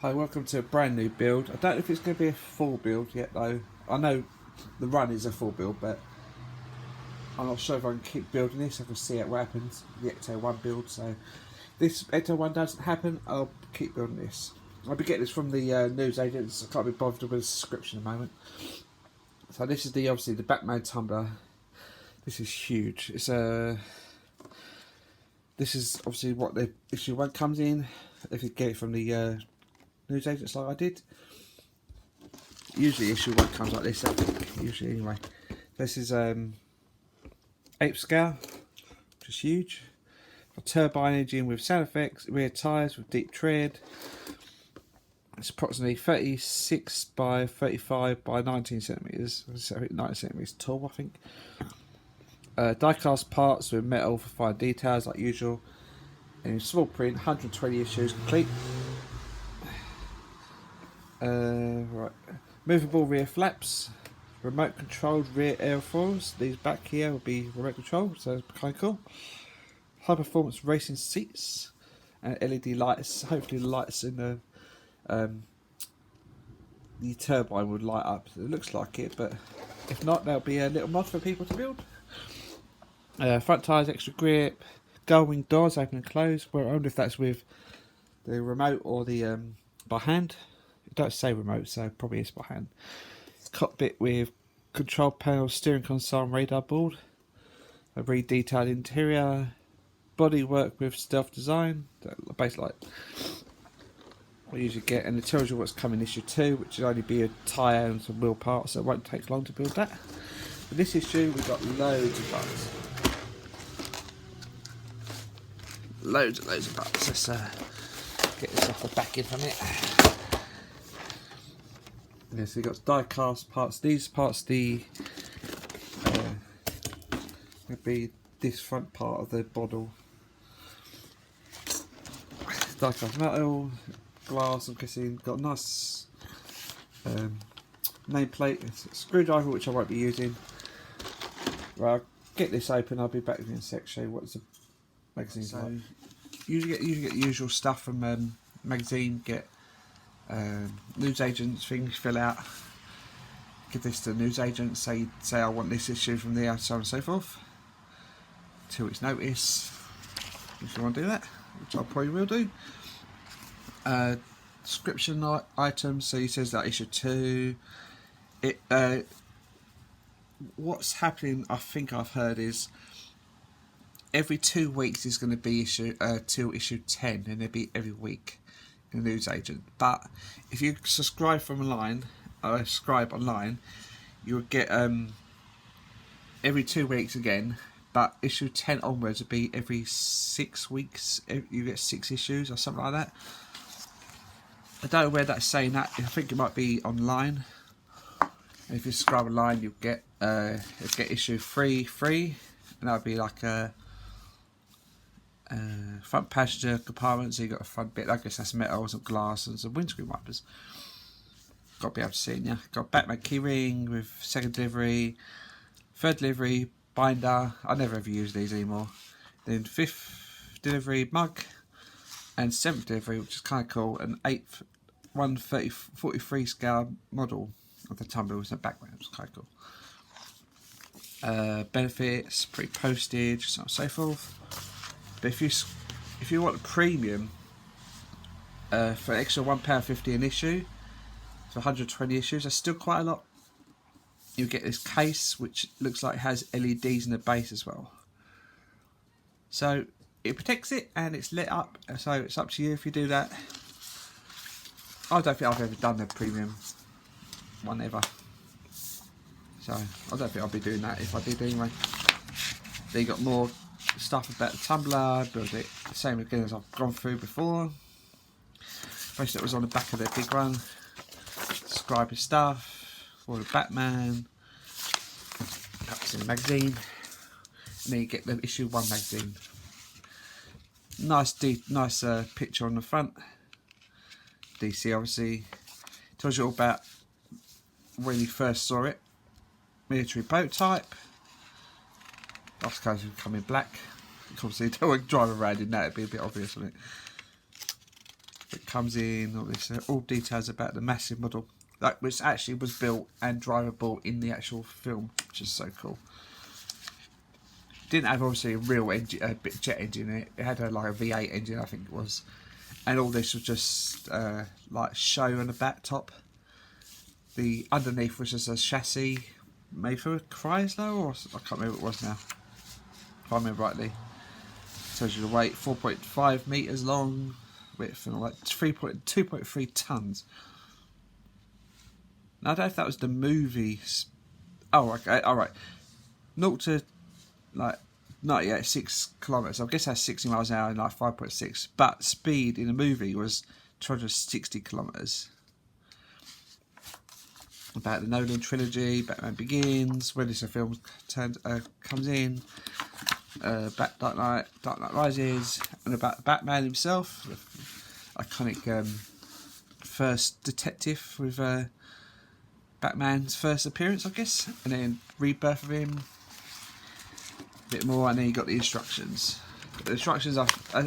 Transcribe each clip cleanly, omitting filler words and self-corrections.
Hi, welcome to a brand new build. I don't know if it's going to be a full build yet though. I know the run is a full build, but I'm not sure if I can keep building this. I can see what happens. The Ecto 1 build, so if this Ecto 1 doesn't happen, I'll keep building this. I'll be getting this from the news agents. I can't be bothered with a subscription at the moment. So this is obviously the Batman Tumbler. This is huge. This is obviously what the issue 1 comes in. If you get it from the news agents like I did. Usually issue 1 comes like this, I think. Usually anyway. This is 8 scale, which is huge. A turbine engine with sound effects, rear tyres with deep tread. It's approximately 36 by 35 by 19 centimetres. 19 centimetres tall, I think. Die-cast parts with metal for fine details like usual. And in small print, 120 issues complete. Right. Movable rear flaps, remote controlled rear airfoils. These back here will be remote controlled, so it's kind of cool. High performance racing seats and LED lights. Hopefully the lights in the turbine would light up. It looks like it, but if not, there'll be a little mod for people to build. Front tyres, extra grip, gull wing doors open and close. Well, I wonder if that's with the remote or the by hand. It don't say remote, so probably it's by hand. Cockpit with control panel, steering console and radar board. A very detailed interior. Body work with stealth design. Basically like what you usually get, and it tells you what's coming issue 2, which will only be a tyre and some wheel parts, so it won't take long to build that. For this issue we've got loads of parts. Loads of parts. Let's get this off the back end from it. Yeah, so you've got die-cast parts. These parts, would be this front part of the bottle. Die-cast metal, glass, I'm guessing. Got a nice nameplate. It's a screwdriver, which I won't be using. Right, I'll get this open. I'll be back in a sec. Show you what the magazine's like. Usually get the usual stuff from magazine. Get news agents things, fill out, give this to the news agent, say I want this issue from there, so on and so forth. 2 weeks notice, if you want to do that, which I probably will do. Description items, so he says that issue 2. What's happening, I think I've heard, is every 2 weeks is going to be issue till issue 10, and it'll be every week in the news agent. But if you subscribe online, you'll get every 2 weeks again. But issue 10 onwards will be every 6 weeks. You get 6 issues or something like that. I don't know where that's saying that. I think it might be online. And if you subscribe online, you'll get issue 3 free, and that'll be like a front passenger compartment, so you got a front bit. I guess that's metal, some glass, and some windscreen wipers. Got to be able to see it, yeah. Got Batman keyring with 2nd delivery, 3rd delivery, binder. I never ever use these anymore. Then 5th delivery mug, and 7th delivery, which is kind of cool. And 8th 1/43 scale model of the Tumbler with the background. It's kind of cool. Benefits, pre-postage, so on and so forth. But if you want a premium for an extra £1.50 an issue, for 120 issues, that's still quite a lot. You get this case, which looks like it has LEDs in the base as well. So it protects it and it's lit up. So it's up to you if you do that. I don't think I've ever done a premium one ever. So I don't think I'll be doing that if I did anyway. Then you got more stuff about the Tumbler, build it the same again as I've gone through before. Bracelet was on the back of the big one. Describe your stuff for the Batman. That's in the magazine. And then you get the issue 1 magazine. Nice picture on the front. DC obviously. Tells you all about when you first saw it. Military boat type. Last cars would come in black. Obviously, don't want to drive around in that, it'd be a bit obvious, wouldn't it? It comes in all this, all details about the massive model, like which actually was built and drivable in the actual film, which is so cool. Didn't have obviously a real engine, jet engine in it. It had like a V8 engine, I think it was, and all this was just like show on the back top. The underneath was just a chassis made for a Chrysler, or I can't remember what it was now. If I remember rightly. Tells you the weight, 4.5 meters long, width and all that, 2.3 tons. Now I don't know if that was the movie. Oh, okay, all right. 0 to like 6 kilometers. I guess that's 60 miles an hour and like 5.6. But speed in the movie was 260 kilometers. About the Nolan trilogy, Batman Begins, when this film comes in, Dark Knight Rises, and about Batman himself, iconic first detective with Batman's first appearance, I guess, and then rebirth of him, a bit more, and then you got the instructions. The instructions are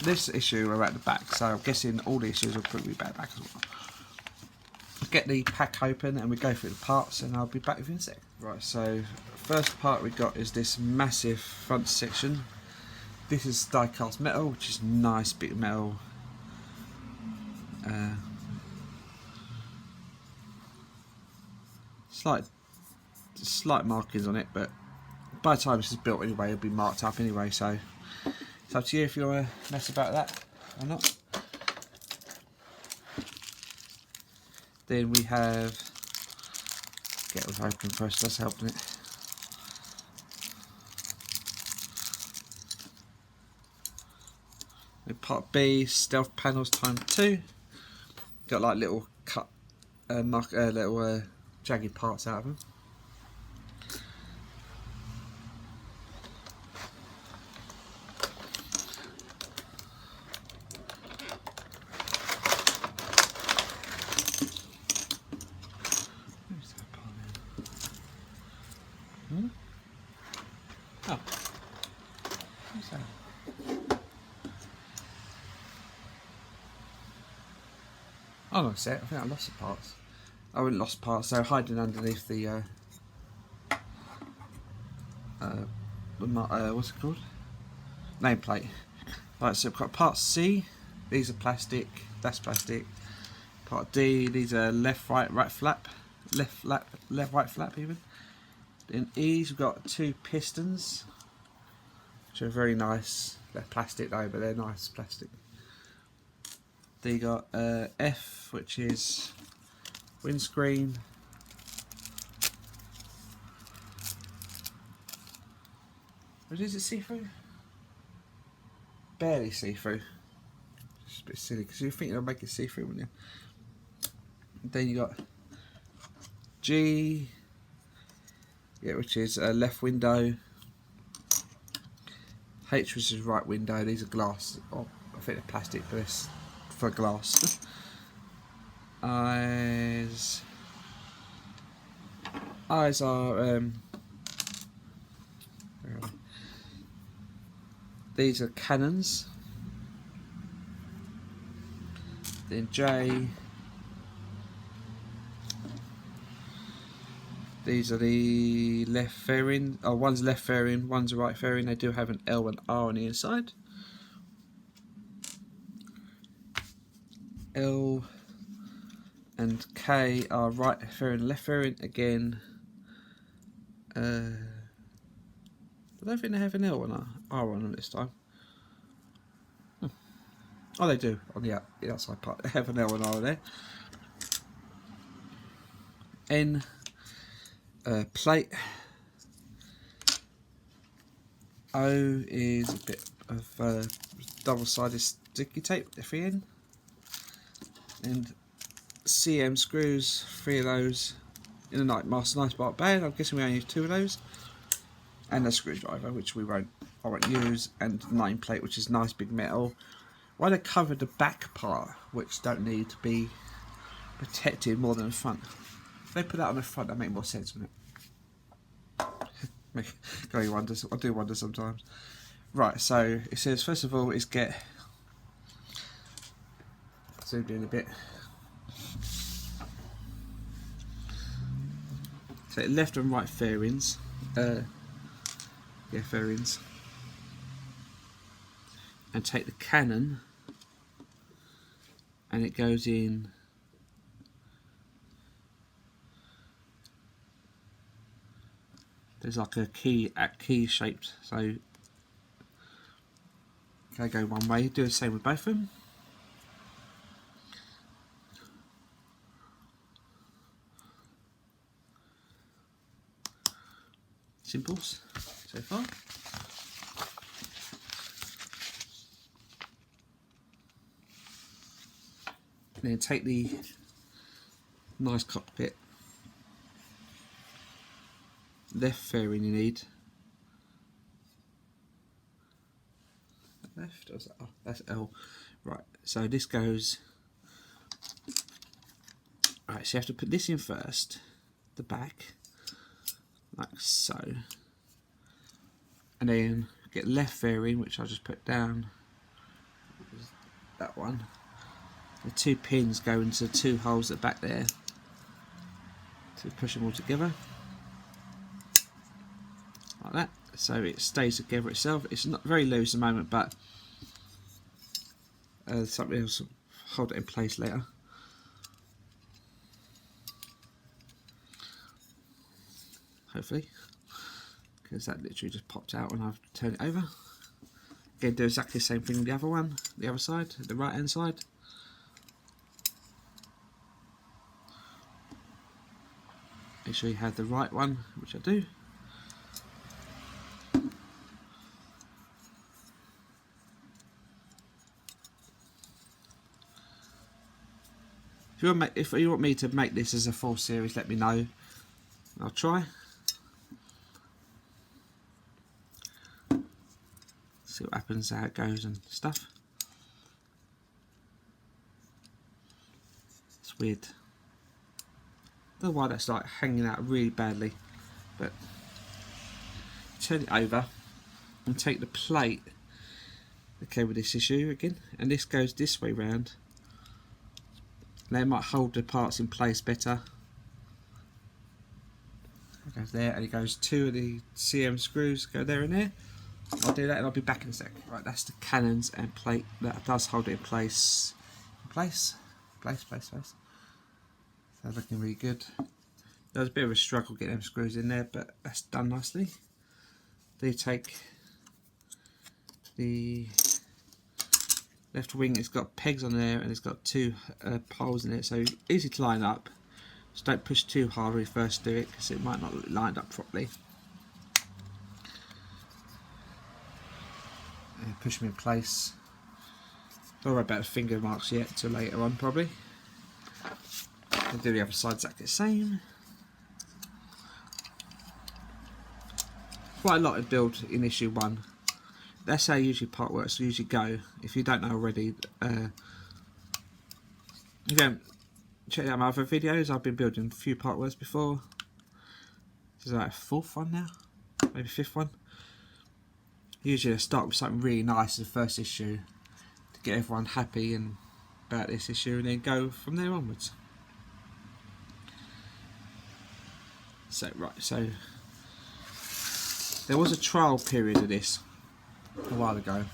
this issue are at the back, so I'm guessing all the issues will probably be back as well. Get the pack open and we go through the parts, and I'll be back with you in a sec. Right, so first part we got is this massive front section. This is die cast metal, which is nice bit of metal. Slight markings on it, but by the time this is built anyway, it'll be marked up anyway, so it's up to you if you want to mess about that or not. Then we have, get it open first, that's helping it. In part B, stealth panels ×2. Got like little cut, little jagged parts out of them. Oh. What's that? Oh, that's it. I think I lost the parts. I wouldn't lost parts. They're hiding underneath the what's it called? Nameplate. Right, so we've got part C. These are plastic. That's plastic. Part D. These are left, right flap. Left, right flap even. In E's we've got 2 pistons, which are very nice. They're plastic though, but they're nice plastic. Then you got F, which is windscreen. Or is it see-through? Barely see-through. It's a bit silly because you think it'll make it see-through, wouldn't you? Then you got G. Yeah, which is left window. H, which is right window. These are glass. Oh, I think they're plastic, but it's for glass. Eyes. Eyes are. These are cannons. Then J. These are the left fairing. Oh, one's left fairing, one's a right fairing. They do have an L and R on the inside. L and K are right fairing, left fairing again. I don't think they have an L and R on them this time. Oh, they do on the outside part. They have an L and R there. N. Plate. O is a bit of double-sided sticky tape, FE in. And CM screws, 3 of those in a nice bark bag. I'm guessing we only use 2 of those. And a screwdriver, which I won't use, and nameplate, which is nice big metal. Why they covered the back part, which don't need to be protected more than the front. If they put that on the front, that make more sense, wouldn't it? I do wonder sometimes. Right, so it says first of all is get. zoomed in a bit. Take left and right fairings. Fairings. And take the cannon, and it goes in there's like a key shaped, so okay, go one way. Do the same with both of them. Simples so far. Then take the nice cockpit, left fairing you need. Left, or is that, oh, that's L. Right, so this goes. Right, so you have to put this in first, the back, like so, and then get left fairing, which I'll just put down. That one. The two pins go into the two holes at the back there. So push them all together like that, so it stays together itself. It's not very loose at the moment, but something else will hold it in place later. Hopefully, because that literally just popped out when I've turned it over. Again, do exactly the same thing with the other one, the other side, the right hand side. Make sure you have the right one, which I do. If you want me to make this as a full series, let me know. I'll try. See what happens, how it goes and stuff. It's weird. I don't know why that's like hanging out really badly, but turn it over and take the plate that came with this issue again, and this goes this way round. They might hold the parts in place better. It goes there, and it goes two of the CM screws go there and there. I'll do that and I'll be back in a sec. Right, that's the cannons and plate that does hold it in place. Place. So looking really good. There was a bit of a struggle getting them screws in there, but that's done nicely. Then you take the left wing, it's got pegs on there and it's got two poles in it, so easy to line up. Just don't push too hard when you first do it, because it might not look lined up properly. And push them in place. Don't worry about the finger marks yet, till later on probably. And do the other side exactly the same. Quite a lot of build in issue 1. That's how usually part works usually go. If you don't know already, if you haven't checked out my other videos, I've been building a few part works before. This is like a 4th one now, maybe 5th one. Usually I start with something really nice as the first issue to get everyone happy and about this issue, and then go from there onwards. So right, so there was a trial period of this a while ago,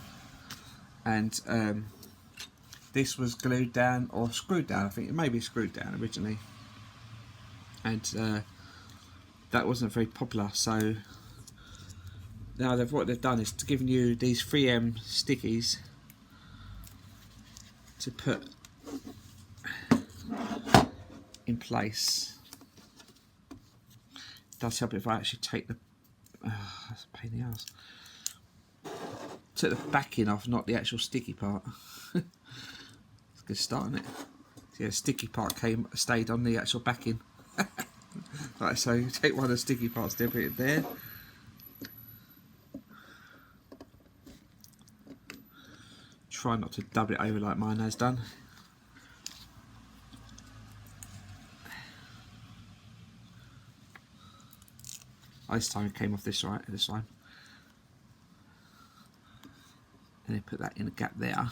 and this was glued down or screwed down. I think it may be screwed down originally, and that wasn't very popular. So now what they've done is to giving you these 3M stickies to put in place. It does help if I actually take the that's a pain in the ass. Took the backing off, not the actual sticky part. It's a good start, isn't it? Yeah, the sticky part stayed on the actual backing. Right, so you take one of the sticky parts, put it there. Try not to dub it over like mine has done. This time it came off this right, this time. And then put that in a gap there.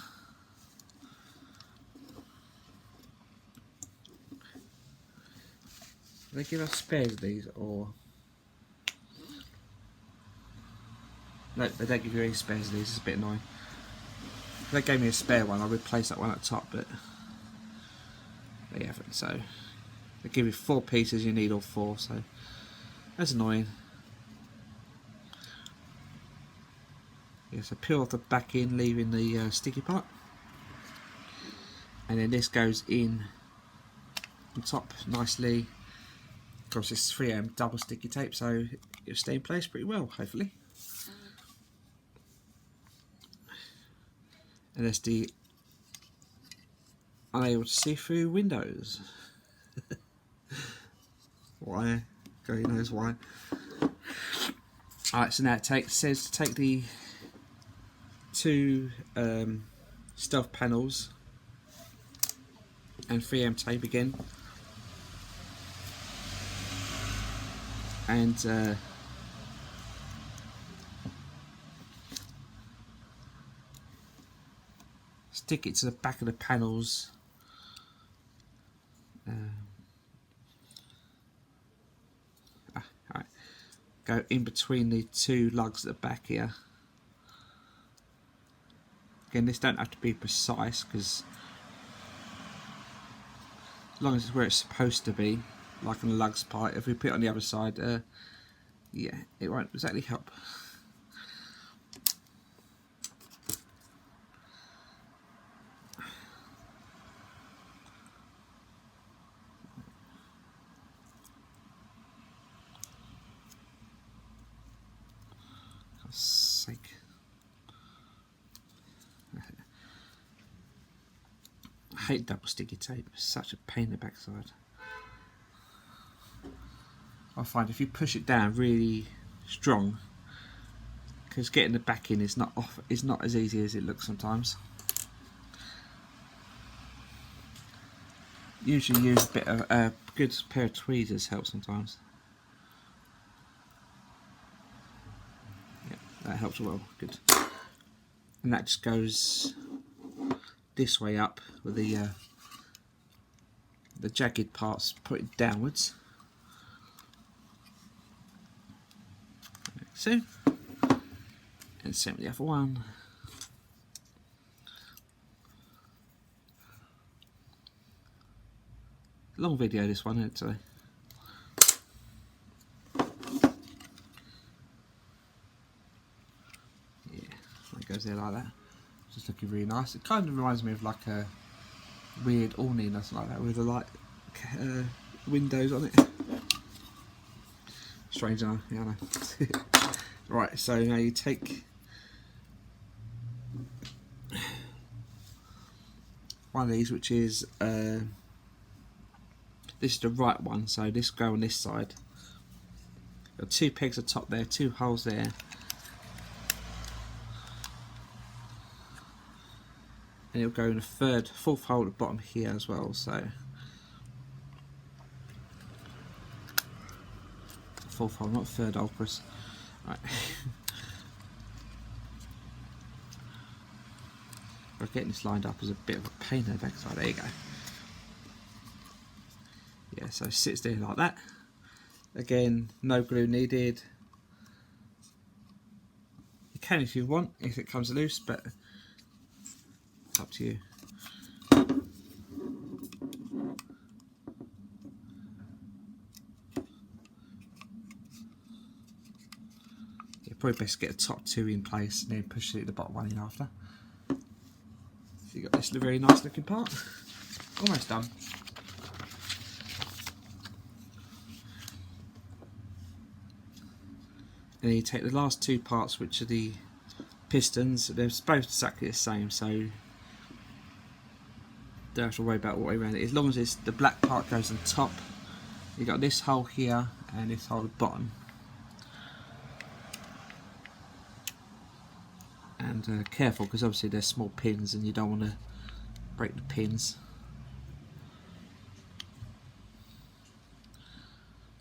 they give us spares of these, or no? They don't give you any spares of these. It's a bit annoying. If they gave me a spare one, I'll replace that one at the top, but they haven't. So they give you 4 pieces. You need all 4, so that's annoying. Yeah, so peel off the back end, leaving the sticky part, and then this goes in on top nicely. Of course, it's 3M double sticky tape, so it'll stay in place pretty well, hopefully. And there's the unable to see through windows. Why? God knows why. Alright, so now it says to take the 2 stealth panels and 3M tape again, and stick it to the back of the panels. Right. Go in between the 2 lugs at the back here. Again, this don't have to be precise, because as long as it's where it's supposed to be, like on the lugs part, if we put it on the other side, yeah, it won't exactly help. For God's sake. I hate double sticky tape, it's such a pain in the backside. I find if you push it down really strong, because getting the back in is not as easy as it looks sometimes. Usually use a bit of a good pair of tweezers helps sometimes. Yeah, that helps well, good. And that just goes this way up with the jagged parts put downwards. Like so. And same with the other one. Long video this one, isn't it? Yeah, it goes there like that. Just looking really nice. It kind of reminds me of like a weird awning or something like that with the light windows on it. Strange, I know. Yeah, I know. Right, so now you take one of these, which is this is the right one, so this go on this side. Got 2 pegs at the top there, 2 holes there. And it'll go in a 4th hole at the bottom here as well, so 4th hole, not 3rd hole, Chris. Right. But getting this lined up is a bit of a pain in the backside. There you go. Yeah, so it sits there like that. Again, no glue needed. You can if you want, if it comes loose, but it's up to you. Yeah, probably best to get the top 2 in place and then push the bottom one in after. So you got this very nice looking part. Almost done. And then you take the last 2 parts, which are the pistons. They're both exactly the same, so don't have to worry about what way around it. As long as the black part goes on top, you've got this hole here and this hole at the bottom. And careful, because obviously they're small pins and you don't want to break the pins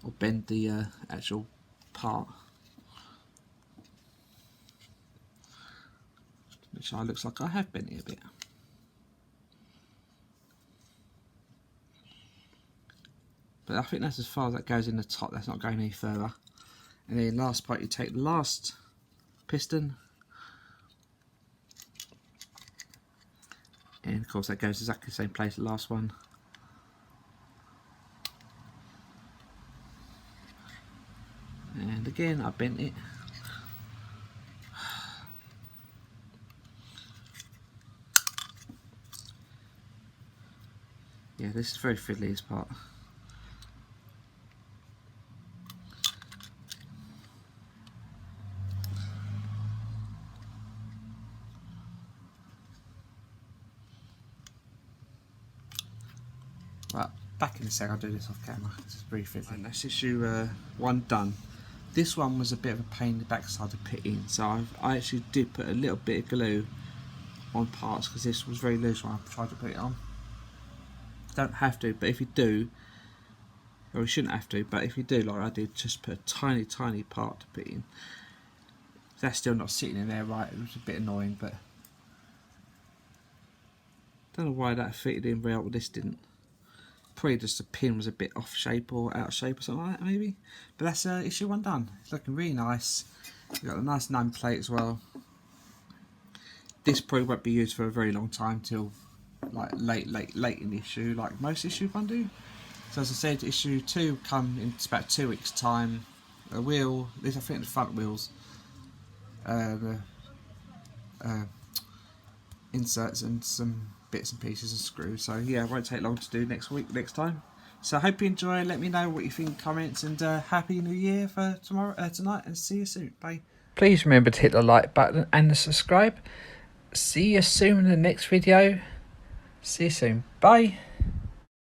or bend the actual part. Which looks like I have bent it a bit. But I think that's as far as that goes in the top. That's not going any further. And then last part, you take the last piston, and of course that goes exactly the same place as the last one. And again, I bent it. Yeah, this is very fiddly, this part. Right, back in a sec, I'll do this off camera. This is very fiddly. And that's issue 1 done. This one was a bit of a pain in the backside to put in, so I actually did put a little bit of glue on parts because this was very loose when I tried to put it on. Don't have to, but if you do, or you shouldn't have to, but if you do, like I did, just put a tiny part to put in. That's still not sitting in there right. It was a bit annoying, but don't know why that fitted in well, but this didn't. Probably just the pin was a bit off shape or out of shape or something like that, maybe. But that's issue 1 done. It's looking really nice. You've got a nice nameplate as well. This probably won't be used for a very long time, till like late in the issue, like most issue 1 do. So as I said, issue 2 come in about 2 weeks' time. A wheel, these I think the front wheels, the inserts and some bits and pieces and screws. So yeah, it won't take long to do next time. So I hope you enjoy. Let me know what you think in comments, and happy new year for tonight, and see you soon. Bye. Please remember to hit the like button and the subscribe. See you soon in the next video. See you soon. Bye.